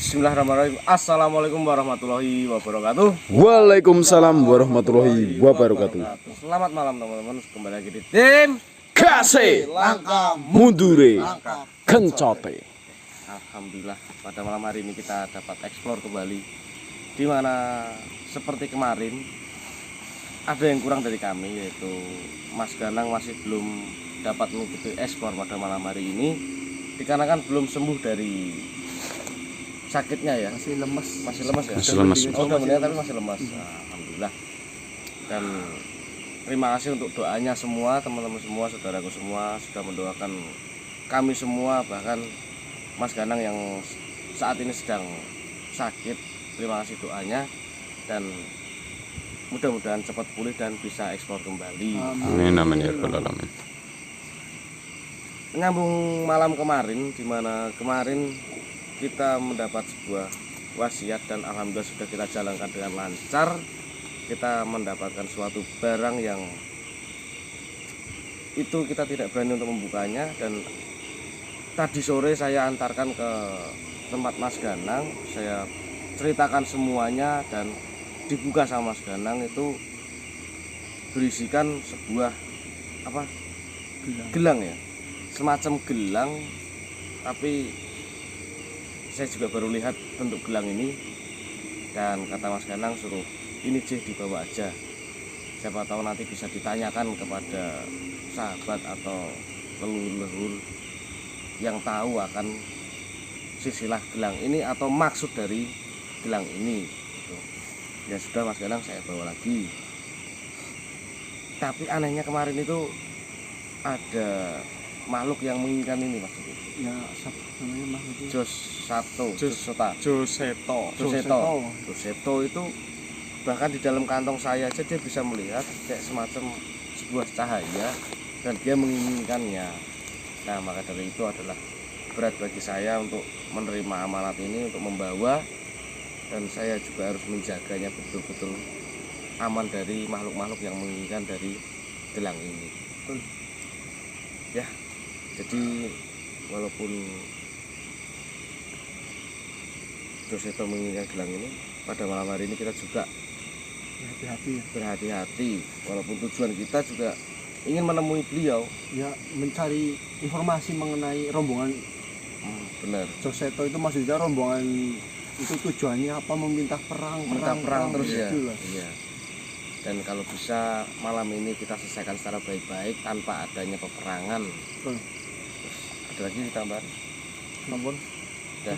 Bismillahirrahmanirrahim. Assalamualaikum warahmatullahi wabarakatuh. Waalaikumsalam warahmatullahi wabarakatuh. Selamat malam teman-teman. Kembali lagi di tim Kasih Langkah mundure kencote. Alhamdulillah pada malam hari ini kita dapat eksplor kembali, di mana seperti kemarin ada yang kurang dari kami, yaitu Mas Ganang masih belum dapat mengikuti eksplor pada malam hari ini dikarenakan belum sembuh dari sakitnya ya, masih lemas ya, Masih lemas. udah meninggal tapi masih lemas. Alhamdulillah. Dan terima kasih untuk doanya semua, teman-teman semua, saudaraku semua sudah mendoakan kami semua, bahkan Mas Ganang yang saat ini sedang sakit. Terima kasih doanya dan mudah-mudahan cepat pulih dan bisa ekspor kembali. Amin amin ya rabbal alamin. Nyambung malam kemarin, di mana kemarin kita mendapat sebuah wasiat dan alhamdulillah sudah kita jalankan dengan lancar. Kita mendapatkan suatu barang yang itu kita tidak berani untuk membukanya, dan tadi sore saya antarkan ke tempat Mas Ganang, saya ceritakan semuanya dan dibuka sama Mas Ganang. Itu berisikan sebuah gelang ya, semacam gelang, tapi saya juga baru lihat bentuk gelang ini, dan kata Mas Ganang suruh ini dibawa aja, siapa tahu nanti bisa ditanyakan kepada sahabat atau leluhur yang tahu akan silsilah gelang ini atau maksud dari gelang ini gitu. Ya sudah Mas Ganang, saya bawa lagi. Tapi anehnya kemarin itu ada makhluk yang menginginkan ini Mas. Ya, namanya makhluk Joseto itu bahkan di dalam kantong saya aja dia bisa melihat kayak semacam sebuah cahaya dan dia menginginkannya. Nah, maka dari itu adalah berat bagi saya untuk menerima amanat ini, untuk membawa, dan saya juga harus menjaganya betul-betul aman dari makhluk-makhluk yang menginginkan dari gelang ini. Ya, jadi walaupun Joseto menginginkan gelang ini, pada malam hari ini kita juga berhati-hati. Walaupun tujuan kita juga ingin menemui beliau, ya, mencari informasi mengenai rombongan benar. Joseto itu, maksudnya rombongan itu tujuannya apa, meminta perang terus ya. Gitu lah. Iya. Dan kalau bisa malam ini kita selesaikan secara baik-baik tanpa adanya peperangan. Betul. Ada lagi ditambahan? Namun Udah.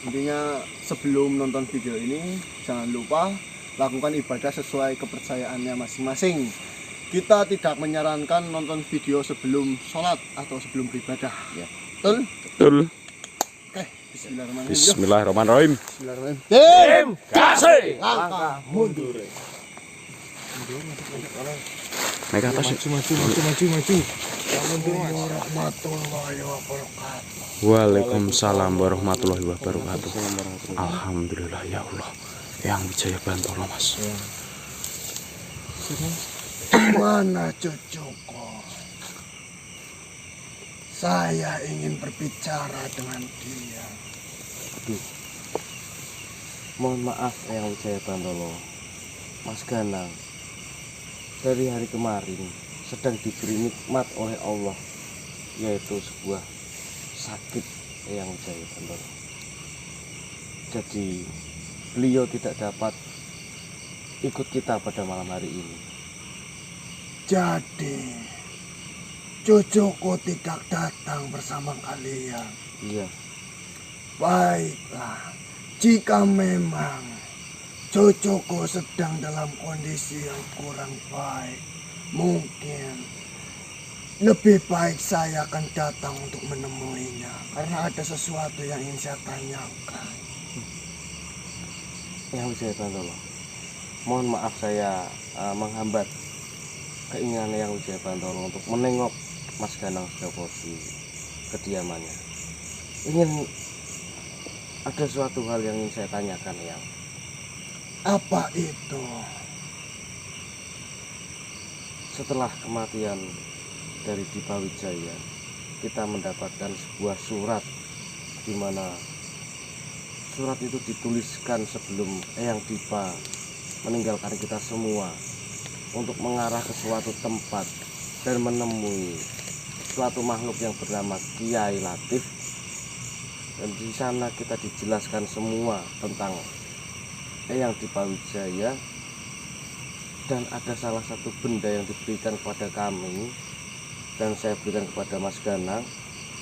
intinya sebelum nonton video ini jangan lupa lakukan ibadah sesuai kepercayaannya masing-masing. Kita tidak menyarankan nonton video sebelum sholat atau sebelum beribadah. Ya. Betul? Betul. Oke, bismillahirrahmanirrahim. Bismillahirrahmanirrahim. Bismillahirrahmanirrahim. Tim Kasih Langkah mundur. naik ke atas. Maju. Warahmatullahi wabarakatuh. Waalaikumsalam warahmatullahi wabarakatuh. Alhamdulillah ya Allah, yang Wijaya Bantolo Mas. Mana cucuku? Saya ingin berbicara dengan dia. Mohon maaf Eyang Wijaya Bantolo, Mas Ganang dari hari kemarin sedang diberi nikmat oleh Allah, yaitu sebuah sakit Eyang Wijaya Bantolo. Jadi beliau tidak dapat ikut kita pada malam hari ini. Jadi cucuku tidak datang bersama kalian. Iya. Baiklah, jika memang cucuku sedang dalam kondisi yang kurang baik, mungkin lebih baik saya akan datang untuk menemuinya, karena ada sesuatu yang ingin saya tanyakan. Eyang Wijaya Bantolo, mohon maaf saya menghambat keinginan Eyang Wijaya Bantolo untuk menengok Mas Ganang Sudapopo di kediamannya. Ada suatu hal yang ingin saya tanyakan, Eyang. Apa itu? Setelah kematian dari Dipa Wijaya, kita mendapatkan sebuah surat di mana surat itu dituliskan sebelum Eyang Dipa meninggalkan kita semua untuk mengarah ke suatu tempat dan menemui suatu makhluk yang bernama Kiai Latif. Dan di sana kita dijelaskan semua tentang Eyang Dipa Wijaya, dan ada salah satu benda yang diberikan kepada kami dan saya berikan kepada Mas Ganang,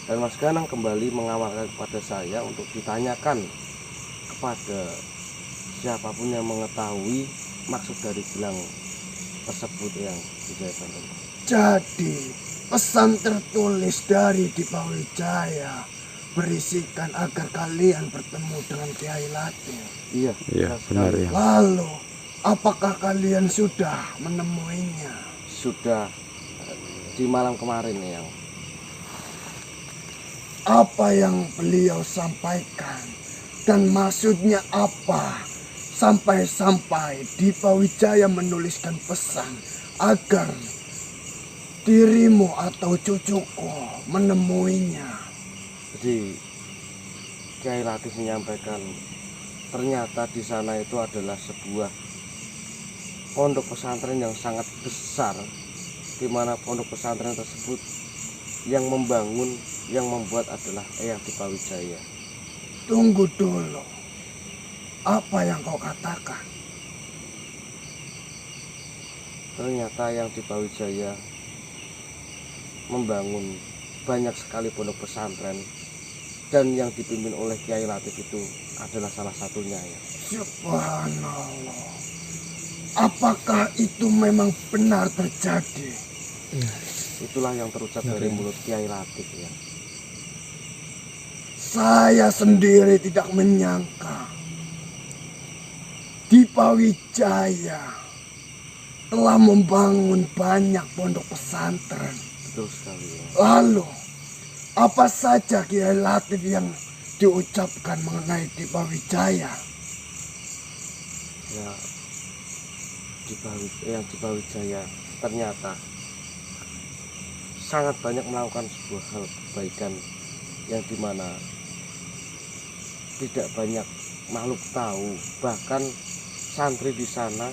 dan Mas Ganang kembali mengamalkan kepada saya untuk ditanyakan kepada siapapun yang mengetahui maksud dari gelang tersebut yang Wijaya Banten. Jadi pesan tertulis dari Dipa Wijaya berisikan agar kalian bertemu dengan Kiai Latif. Iya, Iya, benar ya. Lalu apakah kalian sudah menemuinya? sudah di malam kemarin yang Apa yang beliau sampaikan dan maksudnya apa sampai-sampai Dipa Wijaya menuliskan pesan agar dirimu atau cucuku menemuinya. jadi Kiai Latif menyampaikan ternyata di sana itu adalah sebuah pondok pesantren yang sangat besar, di mana pondok pesantren tersebut yang membangun, yang membuat adalah Eyang Dipa Wijaya. Tunggu dulu. Apa yang kau katakan? Ternyata Eyang Dipa Wijaya membangun banyak sekali pondok pesantren, dan yang dipimpin oleh Kiai Latif itu adalah salah satunya ya. Subhanallah. Apakah itu memang benar terjadi? Itulah yang terucap dari mulut Kiai Latif ya. Saya sendiri tidak menyangka Dipa Wijaya telah membangun banyak pondok pesantren. Betul sekali ya. Lalu, apa saja Kiai Latif yang diucapkan mengenai Dipa Wijaya? Ya, Eyang Dipa Wijaya ternyata sangat banyak melakukan sebuah hal kebaikan yang dimana tidak banyak makhluk tahu, bahkan santri di sana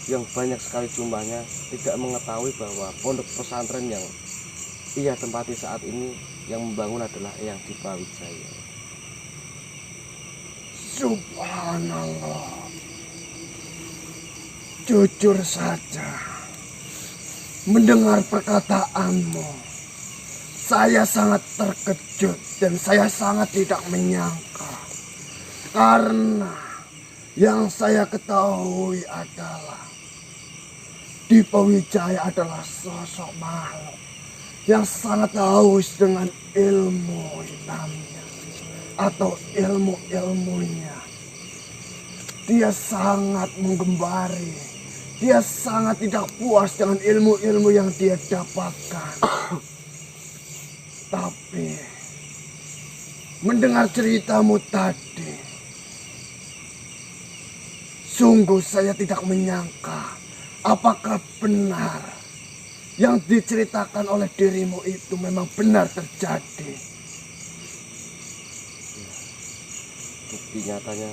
yang banyak sekali jumlahnya tidak mengetahui bahwa pondok pesantren yang ia tempati saat ini yang membangun adalah Eyang Dipa Wijaya. Subhanallah. Jujur saja, mendengar perkataanmu, saya sangat terkejut dan saya sangat tidak menyangka. Karena yang saya ketahui adalah Dipa Wijaya adalah sosok makhluk yang sangat haus dengan ilmu hitamnya atau ilmu-ilmunya. Dia sangat menggembari. Dia sangat tidak puas dengan ilmu-ilmu yang dia dapatkan. Tapi mendengar ceritamu tadi, sungguh saya tidak menyangka apakah benar yang diceritakan oleh dirimu itu memang benar terjadi. Bukti nyatanya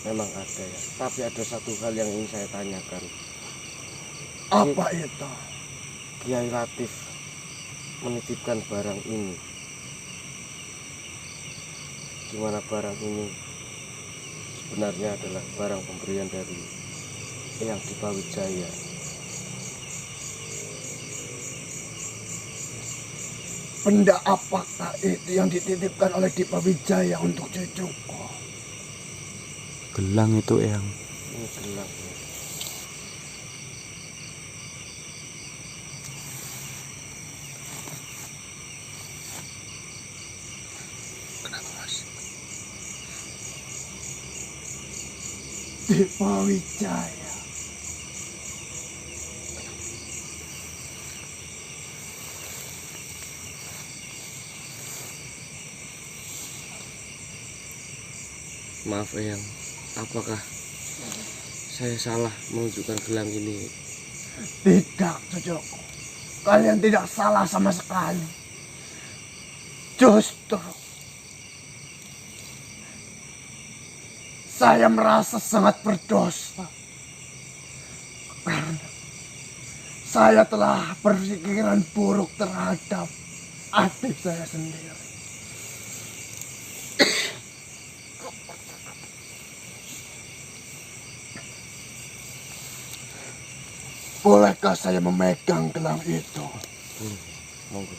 memang ada ya. Tapi ada satu hal yang ingin saya tanyakan. Apa itu? Kiai Latif menitipkan barang ini, di mana barang ini sebenarnya adalah barang pemberian dari Eyang Dipa Wijaya. Benda apakah itu yang dititipkan oleh Dipa Wijaya untuk cucuku? Gelang itu yang Ini gelang ya. Dipa Wijaya. Maaf Eyang, apakah saya salah menunjukkan gelang ini? Tidak, cucuku. Kalian tidak salah sama sekali. Justru Saya merasa sangat berdosa karena saya telah berpikiran buruk terhadap adik saya sendiri. Bolehkah saya memegang gelang itu? Monggo.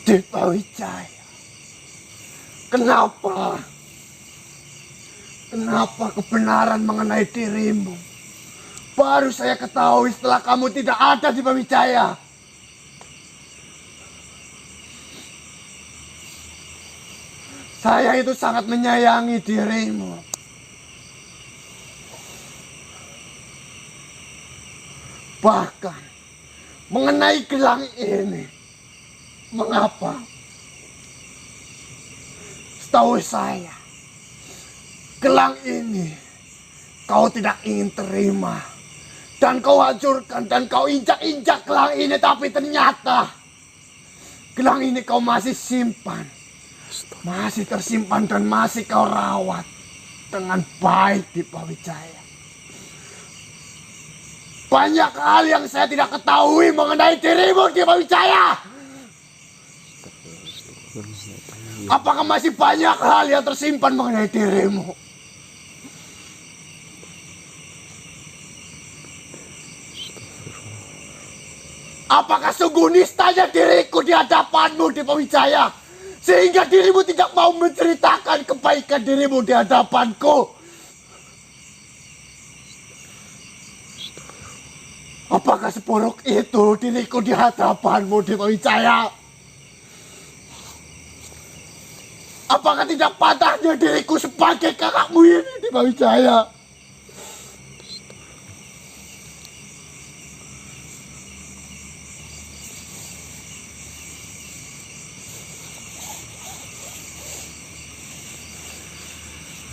Dipa Wijaya, kenapa kebenaran mengenai dirimu baru saya ketahui setelah kamu tidak ada di Dipa Wijaya? Saya itu sangat menyayangi dirimu. Bahkan mengenai gelang ini, mengapa? Setahu saya, gelang ini kau tidak ingin terima. Dan kau hancurkan dan kau injak-injak gelang ini. Tapi ternyata gelang ini kau masih simpan. Masih tersimpan dan masih kau rawat dengan baik di Dipa Wijaya. Banyak hal yang saya tidak ketahui mengenai dirimu di Dipa Wijaya. Apakah masih banyak hal yang tersimpan mengenai dirimu? Apakah sungguh nistanya diriku di hadapanmu di Dipa Wijaya, sehingga dirimu tidak mau menceritakan kebaikan dirimu di hadapanku? Apakah seburuk itu diriku di hadapanmu di Dipa Wijaya? Apakah tidak patahnya diriku sebagai kakakmu ini di Dipa Wijaya?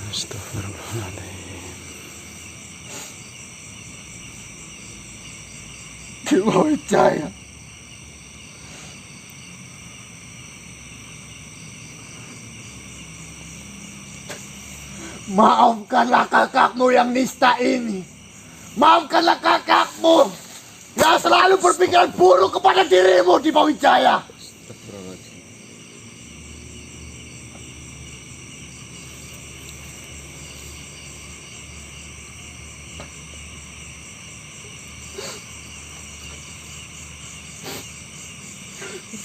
Astagfirullahaladzim. Dipa Wijaya, maafkanlah kakakmu yang nista ini. Maafkanlah kakakmu yang selalu berpikiran buruk kepada dirimu di Dipa Wijaya.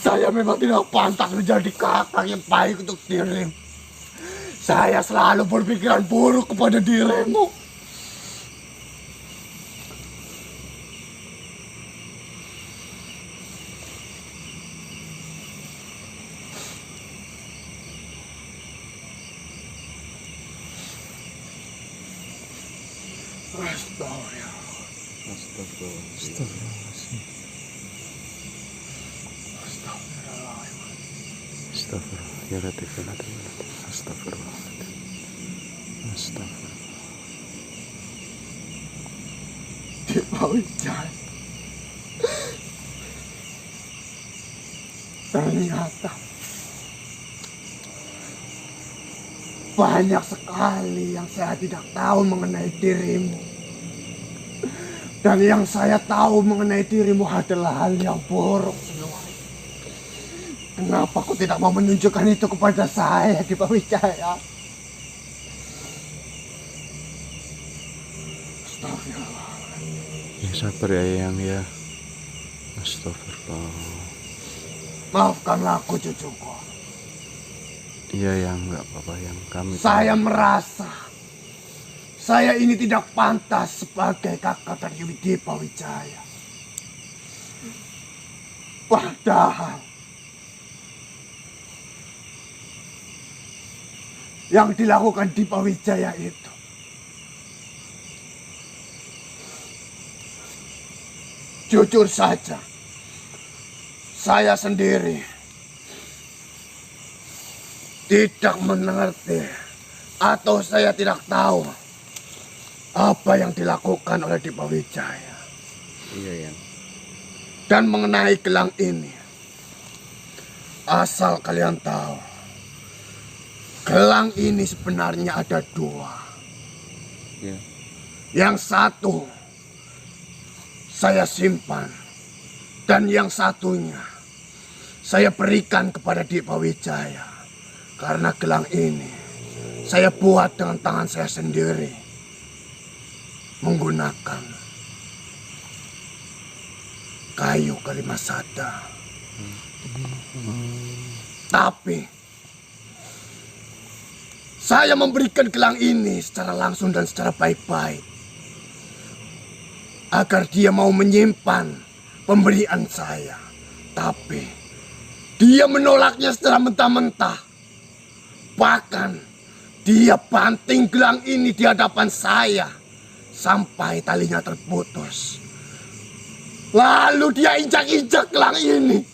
Saya memang tidak pantas menjadi kakak yang baik untuk dirimu. Saya selalu berpikiran buruk kepada dirimu. Astagfirullah. Ya Latif, ya Latif, ya Latif. Astagfirullah. Astagfirullah. Dipa Wijaya, ternyata banyak sekali yang saya tidak tahu mengenai dirimu. Dan yang saya tahu mengenai dirimu adalah hal yang buruk semua. Kenapa kau tidak mau menunjukkan itu kepada saya, Dipa Wijaya? Astagfirullah. Ya sabar ya Yang ya. Astagfirullah. Maafkanlah aku, cucuku. Iya Yang, nggak apa-apa Yang, kami Saya merasa saya ini tidak pantas sebagai kakak dari Dipa Wijaya. Padahal yang dilakukan Dipa Wijaya itu jujur saja, saya sendiri tidak mengerti atau saya tidak tahu apa yang dilakukan oleh Dipa Wijaya. Iya Yang. Dan mengenai gelang ini, asal kalian tahu, gelang ini sebenarnya ada dua. Ya. Yang satu saya simpan, dan yang satunya saya berikan kepada Dipa Wijaya. Karena gelang ini saya buat dengan tangan saya sendiri, menggunakan kayu kalimasada. Tapi saya memberikan gelang ini secara langsung dan secara baik-baik, agar dia mau menyimpan pemberian saya. Tapi dia menolaknya secara mentah-mentah. Bahkan dia banting gelang ini di hadapan saya sampai talinya terputus. Lalu dia injak-injak gelang ini.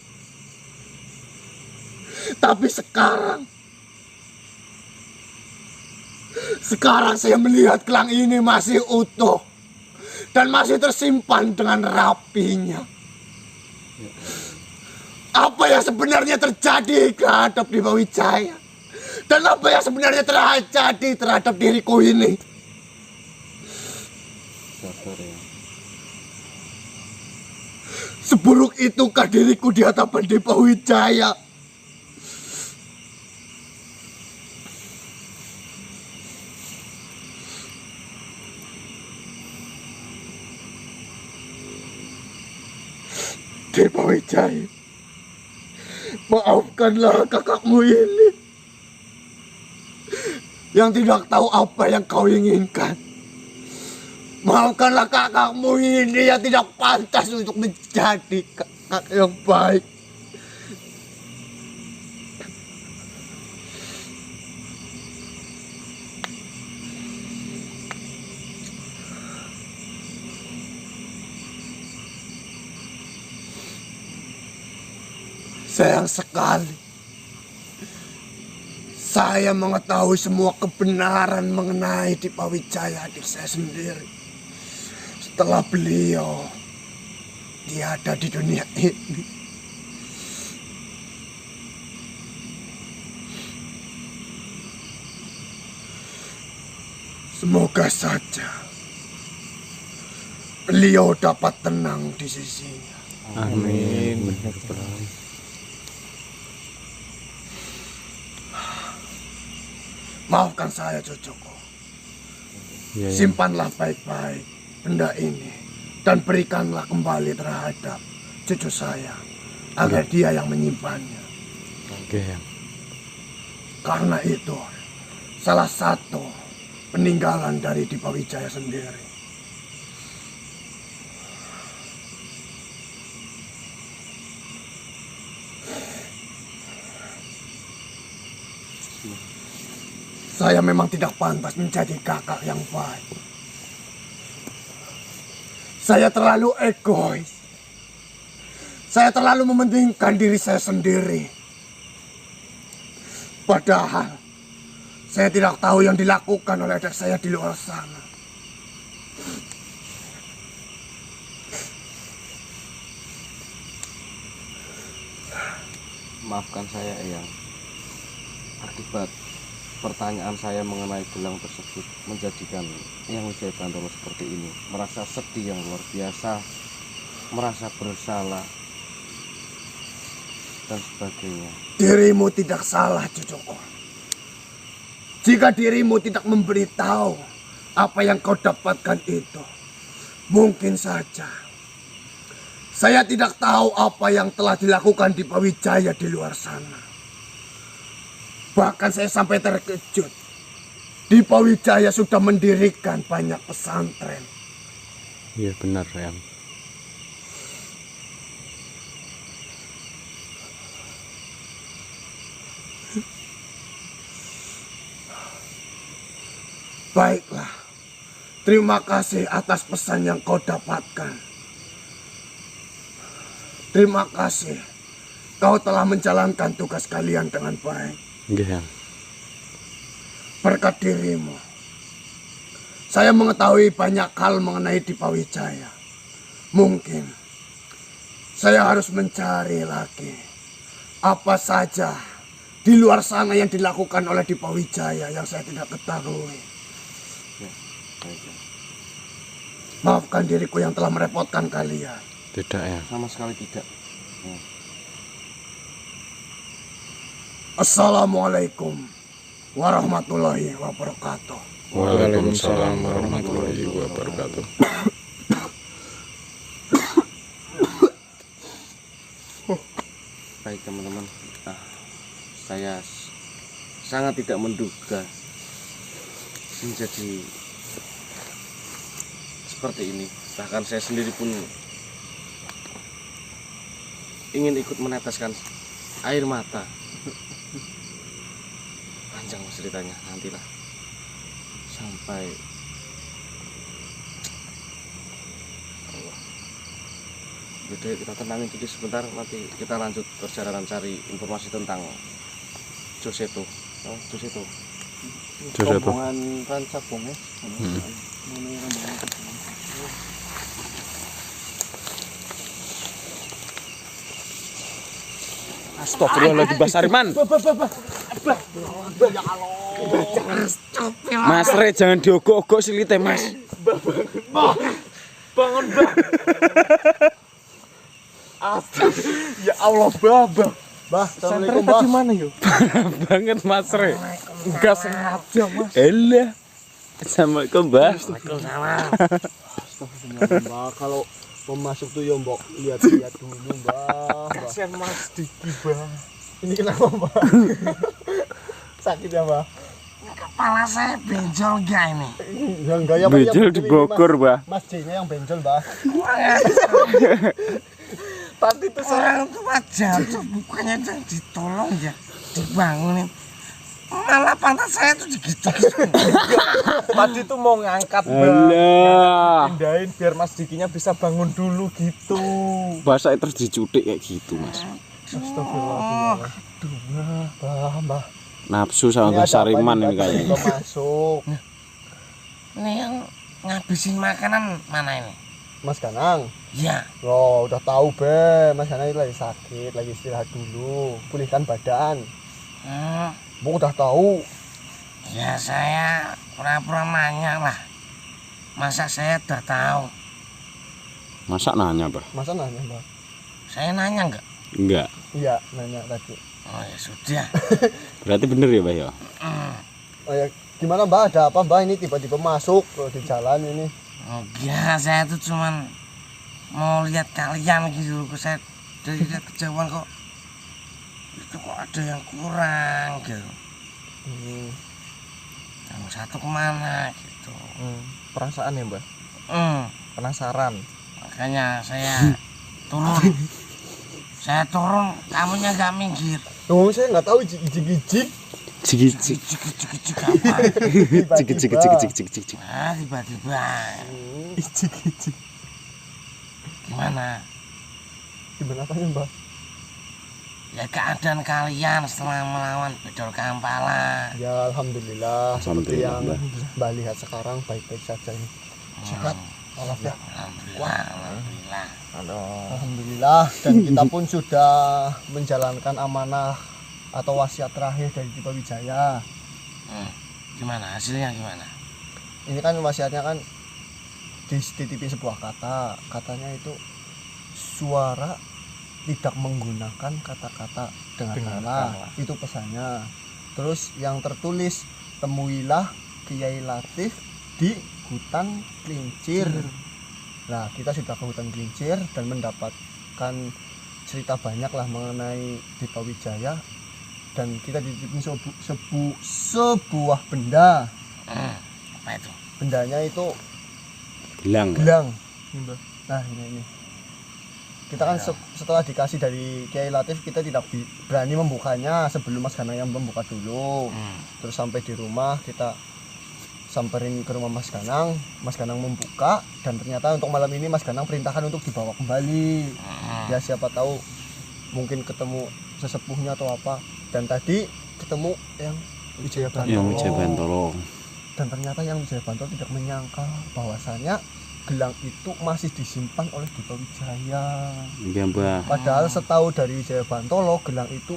Tapi sekarang saya melihat gelang ini masih utuh dan masih tersimpan dengan rapinya. Apa yang sebenarnya terjadi terhadap Dipa Wijaya? Dan apa yang sebenarnya terjadi terhadap diriku ini? Sabar ya. Seburuk itukah diriku di hadapan Dipa Wijaya? Dipa Wijaya, maafkanlah kakakmu ini yang tidak tahu apa yang kau inginkan. Maafkanlah kakakmu ini yang tidak pantas untuk menjadi kakak yang baik. Sayang sekali, saya mengetahui semua kebenaran mengenai Dipa Wijaya, adik saya sendiri. Setelah beliau tiada di dunia ini. Semoga saja beliau dapat tenang di sisinya. Amin. Maafkan saya, cucuku. Ya, ya. Simpanlah baik-baik benda ini dan berikanlah kembali terhadap cucu saya agar dia yang menyimpannya. Oke ya. Karena itu salah satu peninggalan dari Dipa Wijaya sendiri. Saya memang tidak pantas menjadi kakak yang baik. Saya terlalu egois. Saya terlalu mementingkan diri saya sendiri. Padahal saya tidak tahu yang dilakukan oleh adik saya di luar sana. Maafkan saya, Eyang. Akibat pertanyaan saya mengenai gelang tersebut menjadikan Eyang Wijaya Bantoro seperti ini, merasa sedih yang luar biasa, merasa bersalah dan sebagainya. Dirimu tidak salah, cucuku. Jika dirimu tidak memberitahu apa yang kau dapatkan itu, mungkin saja saya tidak tahu apa yang telah dilakukan Dipa Wijaya di luar sana. Bahkan saya sampai terkejut. Dipa Wijaya sudah mendirikan banyak pesantren. Iya benar ya. Baiklah. Terima kasih atas pesan yang kau dapatkan. Terima kasih. Kau telah menjalankan tugas kalian dengan baik. Iya. Berkat dirimu, saya mengetahui banyak hal mengenai Dipa Wijaya. Mungkin Saya harus mencari lagi apa saja di luar sana yang dilakukan oleh Dipa Wijaya yang saya tidak ketahui. Ya, baik ya. Maafkan diriku yang telah merepotkan kalian. Tidak ya. Sama sekali tidak. Assalamualaikum warahmatullahi wabarakatuh. Waalaikumsalam warahmatullahi wabarakatuh. Baik teman-teman, saya sangat tidak menduga menjadi seperti ini. Bahkan saya sendiri pun ingin ikut meneteskan air mata. Panjang ceritanya, nantilah sampai Allah. Jadi kita tenangin dulu sebentar, nanti kita lanjut perjalanan cari informasi tentang Joseto. Oh, Joseto. Joseto. Rombongan Rancabong ya. Astagfirullahaladzim, Mbah Sariman. Mas Re, jangan diogok-ogok silite, Mas. Bangun, Mbah. Ya Allah, Mbah. Mbah, assalamualaikum Mbah. Gimana yuk? Banget Mas Re. Enggak sengaja, Mas. Elah. Assalamualaikum, Mbah. Mbah, kalau mau masuk tuh ya Mbok lihat-lihat dulu Mbah. Kasihan Mas Diki, Mbah. Ini kenapa Mbah? Sakit ya Mbah? Kepala saya benjol gak ini? Ya enggak ya Mbah. Benjol di Bogor, Mbah. Mas J-nya yang benjol Mbah. Tadi tuh orang tua jatuh, bukannya ditolong ya, dibangunin. Malah pantat saya tuh digitu-gitu. Tadi tuh mau ngangkat, Mbah. Alah. Pindahin biar Mas Dikinya bisa bangun dulu gitu. Bahasa terus dicutik kayak gitu, Mas. Astagfirullahaladzim. Aduh Mbah. Nafsu sama Mbah Sariman ini kayaknya. Kok masuk? Ini yang ngabisin makanan mana ini? Mas Kanang. Ya, Loh, udah tahu be, Mas Kanang lagi sakit, lagi istirahat dulu, pulihkan badan. Bu udah tahu. ya saya pura-pura nanya lah. Masa saya udah tahu? Masa nanya, Mbah? Masa nanya Mbak? Saya nanya enggak? Enggak. Iya, nanya tadi. Oh ya sudah. Berarti bener ya, Mbah ya? Oh ya, gimana Mbak? Ada apa Mbak? Ini tiba-tiba masuk di jalan ini. Enggak, saya tuh cuman mau lihat kalian gitu. Saya dari lihat kejauhan kok itu kok ada yang kurang gitu. Yang satu kemana gitu. Perasaan ya, Mbah. Penasaran. Makanya saya turun. Saya turun, kamunya nggak minggir. Oh, saya nggak tahu ijik-ijik. Cik-cik. Cik apa? Cik-cik. Ah, tiba-tiba. Ijik-ijik. Gimana? Gimana apanya Mbak? Ya keadaan kalian setelah melawan Bedol Kampala. Ya Alhamdulillah. Seperti Alhamdulillah, yang Mbak. Mbak lihat sekarang baik-baik saja ini. Sehat. Walafiat. Alhamdulillah. Alhamdulillah. Dan kita pun sudah menjalankan amanah atau wasiat terakhir dari Dipa Wijaya. Gimana hasilnya gimana? Ini kan wasiatnya kan dititipi sebuah kata. Katanya itu suara tidak menggunakan kata-kata dengan salah. Itu pesannya. Terus yang tertulis, temuilah Kiai Latif di hutan Klincir. Nah, kita sudah ke hutan Klincir dan mendapatkan cerita banyak lah mengenai Dipa Wijaya. Dan kita dititipin sebuah benda. Apa itu? Bendanya itu Gelang. gelang. Nah, ini. Kita kan setelah dikasih dari Kiai Latif, kita tidak berani membukanya sebelum Mas Ganang yang membuka dulu. Terus sampai di rumah kita samperin ke rumah Mas Ganang membuka, dan ternyata untuk malam ini Mas Ganang perintahkan untuk dibawa kembali. Ya siapa tahu mungkin ketemu sesepuhnya atau apa. Dan tadi ketemu yang Wijaya Bantolo. Yang Wijaya Bantolo. Dan ternyata yang Wijaya Bantolo tidak menyangka bahwasanya gelang itu masih disimpan oleh Dipa Wijaya. Iya Mbah. Padahal setahu dari Wijaya Bantolo, gelang itu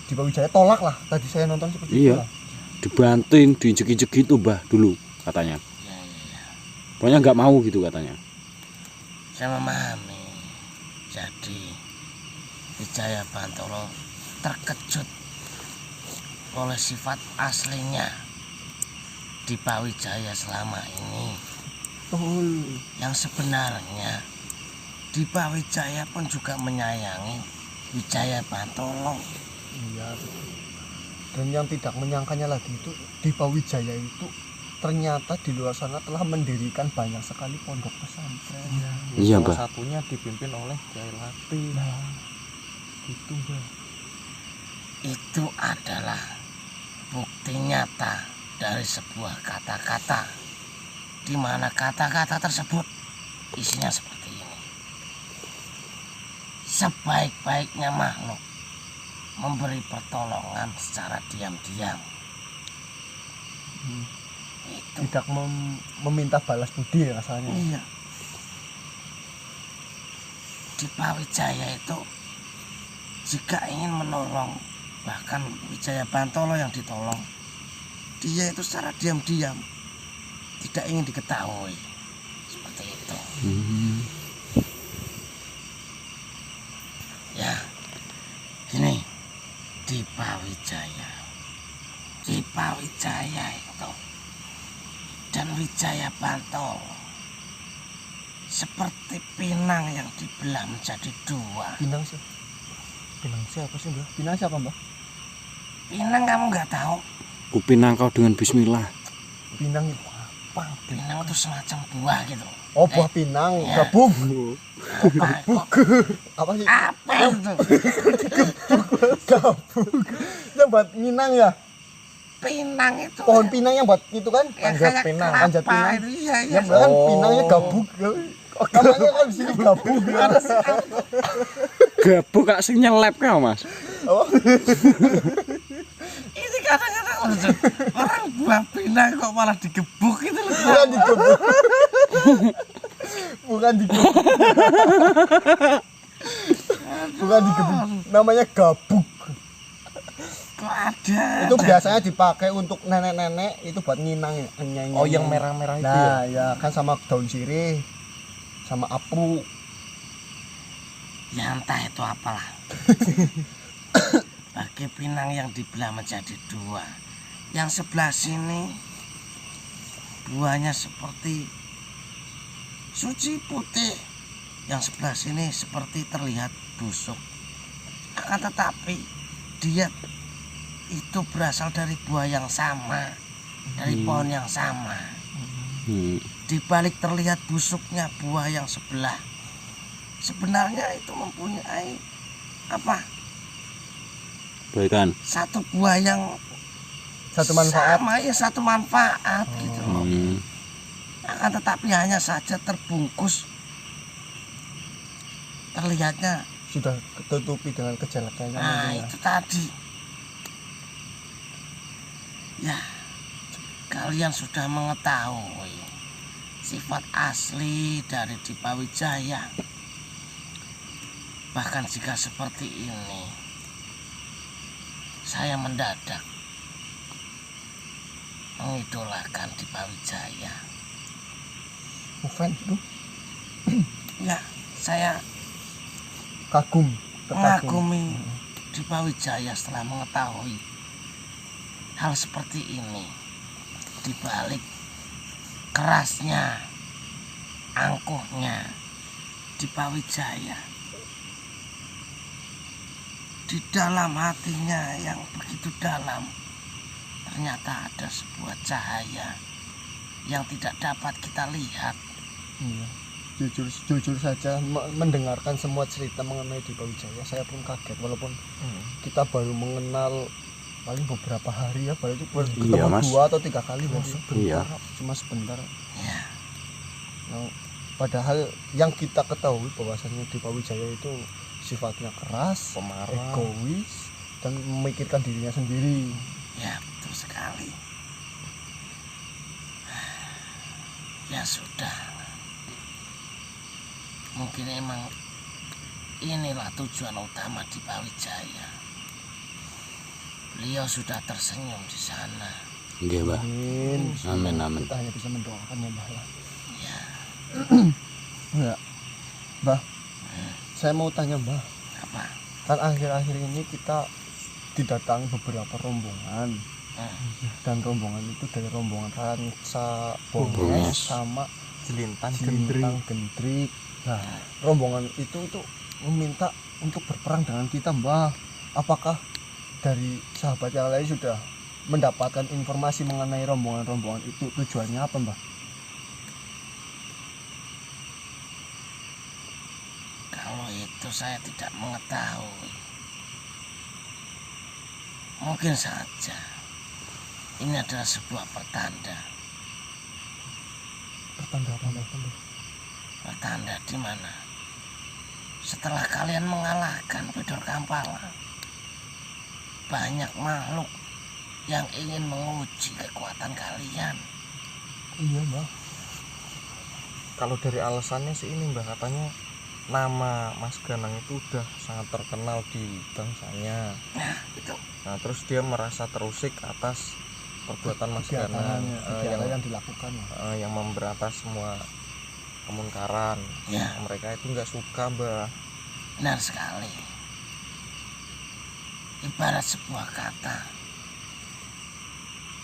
Dipa Wijaya tolak lah. Tadi saya nonton seperti itu Iya. lah. Dibantuin, diinjek-injek gitu Mbah dulu katanya. Ya. Pokoknya nggak mau gitu katanya. Saya memahami. Jadi Wijaya Bantolo terkejut oleh sifat aslinya Dipa Wijaya selama ini. Betul. Yang sebenarnya Dipa Wijaya pun juga menyayangi Wijaya Bantolo. Iya. Dan yang tidak menyangkanya lagi itu Dipa Wijaya itu ternyata di luar sana telah mendirikan banyak sekali pondok pesantren. Iya Salah Mbah. satunya dipimpin oleh Kiai Lati. Gitu Mbah. Itu adalah bukti nyata dari sebuah kata-kata di mana kata-kata tersebut isinya seperti ini. Sebaik-baiknya makhluk memberi pertolongan secara diam-diam. Itu. Tidak meminta balas budi ya rasanya. Iya. Dipa Wijaya itu jika ingin menolong, bahkan Wijaya Bantolo yang ditolong, dia itu secara diam-diam tidak ingin diketahui. Seperti itu. Ya, ini Dipa Wijaya. Dipa Wijaya itu dan Wijaya Bantolo seperti pinang yang dibelah menjadi dua. Pinang sih. Pinang siapa sih Mbak? Pinang siapa Mbak? Pinang kamu nggak tahu? Kupinang kau dengan bismillah. Pinang itu apa? Pinang itu semacam buah gitu. Oh buah pinang, ya. gabung. Apa, Apa sih? apa itu? Gabung. Yang buat minang ya? Pinang itu. Pohon pinang yang buat itu kan? ya, Panjat kayak pinang, kelapa panjat pinang. itu, iya, iya. Yang kan pinangnya gabung. Namanya kan di sini gabung. Gabuk kak sing nyelep kau Mas. Oh. Ini kadang-kadang orang buah pinang kok malah digebuk itu loh. Bukan digebuk. Bukan digebuk. Bukan digebuk. Namanya gabuk. Kok ada? Itu biasanya dipakai untuk nenek-nenek itu buat nginang ya. Oh yang merah-merah itu ya. Nah, ya kan sama daun sirih, sama apu. Ya entah itu apalah. Bagi pinang yang dibelah menjadi dua. Yang sebelah sini buahnya seperti suci putih. Yang sebelah sini seperti terlihat busuk. Akan tetapi dia itu berasal dari buah yang sama, dari pohon yang sama. Di balik terlihat busuknya buah yang sebelah, sebenarnya itu mempunyai apa? Baikan. Satu buah yang Satu manfaat. sama ya, satu manfaat gitu loh. Hmm. Akan tetapi hanya saja terbungkus, terlihatnya Sudah ketutupi dengan kejelekannya nah mungkin ya. itu tadi. Ya, kalian sudah mengetahui sifat asli dari Dipa Wijaya. Bahkan jika seperti ini, saya mendadak mengidolakan Dipa Wijaya. Fans itu Ya, saya kagum, terkagum. mengagumi Dipa Wijaya setelah mengetahui hal seperti ini. Di balik kerasnya, angkuhnya Dipa Wijaya, di dalam hatinya yang begitu dalam ternyata ada sebuah cahaya yang tidak dapat kita lihat. Iya. Jujur saja mendengarkan semua cerita mengenai Dipa Wijaya saya pun kaget walaupun kita baru mengenal paling beberapa hari ya, baru itu ketemu Iya, Mas. 2 atau 3 kali berarti. Iya. Cuma sebentar. Ya, Nah, padahal yang kita ketahui bahwasannya Dipa Wijaya itu sifatnya keras, Pemarah. egois, dan memikirkan dirinya sendiri. ya betul sekali. Ya sudah. Mungkin emang inilah tujuan utama di Pawijaya. Beliau sudah tersenyum di sana. Nggih, Mbah. Amin amin. Kita hanya bisa mendoakan ya Mbah. Ya, Ya, Mbah. Saya mau tanya Mbah. apa? Kan akhir-akhir ini kita didatangi beberapa rombongan. Dan rombongan itu dari rombongan Ranca Bonges sama Jelintan Gendrik. Nah, rombongan itu meminta untuk berperang dengan kita, Mbah. Apakah dari sahabat yang lain sudah mendapatkan informasi mengenai rombongan-rombongan itu, tujuannya apa, Mbah? Kalau itu saya tidak mengetahui. Mungkin saja ini adalah sebuah pertanda. Pertanda apa, Mbah? Pertanda di mana setelah kalian mengalahkan Bedor Kampala, banyak makhluk yang ingin menguji kekuatan kalian. Iya, Mbah. Kalau dari alasannya sih ini Mbah, katanya nama Mas Ganang itu udah sangat terkenal di bangsanya. Nah, itu Nah terus dia merasa terusik atas perbuatan Mas Ganang Kegiatan yang dilakukan. yang memberantas semua kemungkaran. ya Mereka itu nggak suka Mbah. benar sekali. Ibarat sebuah kata,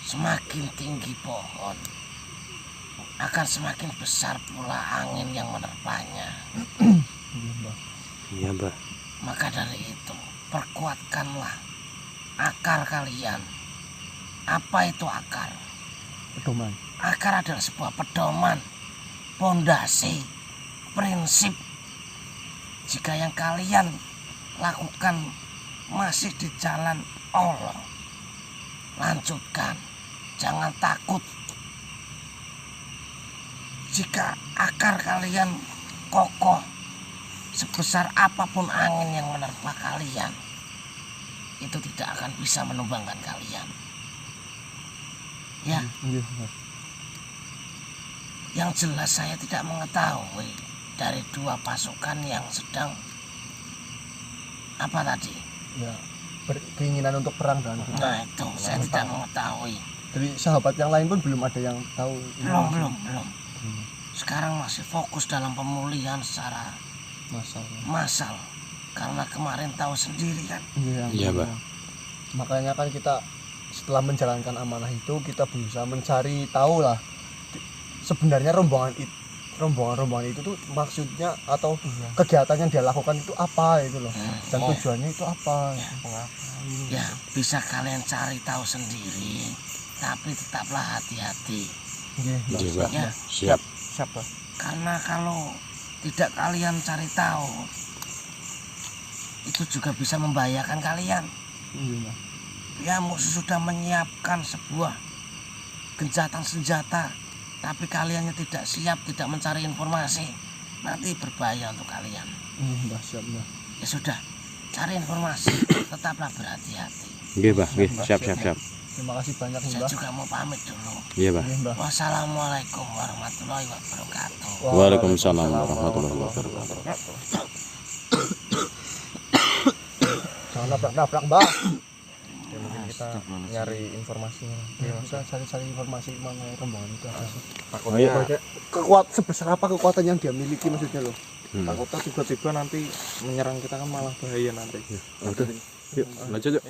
semakin tinggi pohon akan semakin besar pula angin yang menerpanya. Iya, Mbah. Iya Mbah. Maka dari itu, perkuatkanlah akar kalian. Apa itu akar? Pedoman. Akar adalah sebuah pedoman, pondasi, prinsip. Jika yang kalian lakukan masih di jalan Allah, lanjutkan, jangan takut. Jika akar kalian kokoh, sebesar apapun angin yang menerpa kalian, itu tidak akan bisa menumbangkan kalian. Ya, Iya, Mbah. yang jelas saya tidak mengetahui dari dua pasukan yang sedang apa tadi. Ya, berkeinginan untuk perang dengan kita. Nah itu saya tidak mengetahui. Dari sahabat yang lain pun belum ada yang tahu. Belum. Sekarang masih fokus dalam pemulihan secara Masalah. massal. Karena kemarin tahu sendiri kan. Iya, Mbah. Makanya kan kita setelah menjalankan amanah itu, kita berusaha mencari tahu lah sebenarnya rombongan itu tuh maksudnya atau kegiatan yang dia lakukan itu apa itu loh, dan tujuannya itu apa. Ya bisa kalian cari tahu sendiri, tapi tetaplah hati-hati. Iya, Iya Mbah. Ya, Siap. siapa? karena kalau tidak kalian cari tahu, itu juga bisa membahayakan kalian. Iya, Mbah. Ya musuh sudah menyiapkan sebuah gencatan senjata, tapi kaliannya tidak siap, tidak mencari informasi, nanti berbahaya untuk kalian. Iya, Mbah, siap, Mbah. Ya sudah, cari informasi, tetaplah berhati-hati. Nggih, Mbah. Nggih, siap. Terima kasih banyak, Saya Mbah. juga mau pamit dulu. Iya, Mbah. Iya, Mbah. Wassalamualaikum warahmatullahi wabarakatuh. Waalaikumsalam warahmatullahi wabarakatuh. Jangan nabrak, Mbah. Ya mungkin kita nyari informasinya. Iya, kita cari informasi mengenai rombongan itu apa sih? Takutnya Sebesar apa kekuatan yang dia miliki maksudnya loh. takutnya tiba-tiba nanti menyerang kita kan malah bahaya nanti. Udah. Yuk, lanjut yuk.